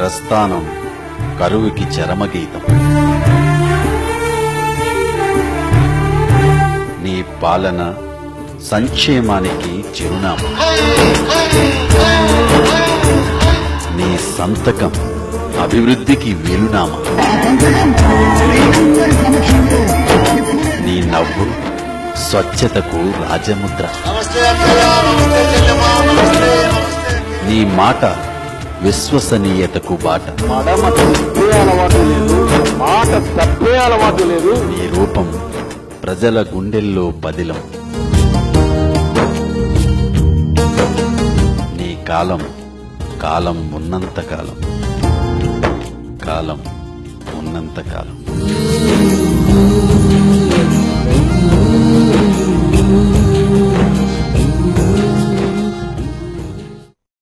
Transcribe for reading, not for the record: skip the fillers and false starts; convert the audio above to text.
ప్రస్థానం కరువుకి చరమగీతం. నీ పాలన సంక్షేమానికి చిరునామా. నీ సంతకం అభివృద్ధికి వీలునామా. నీ నవ్వు స్వచ్ఛతకు రాజముద్ర. నీ మాట విశ్వసనీయతకు బాట. నీ రూపం ప్రజల గుండెల్లో పదిలం. నీ కాలం కాలం ఉన్నంతకాలం, కాలం ఉన్నంతకాలం.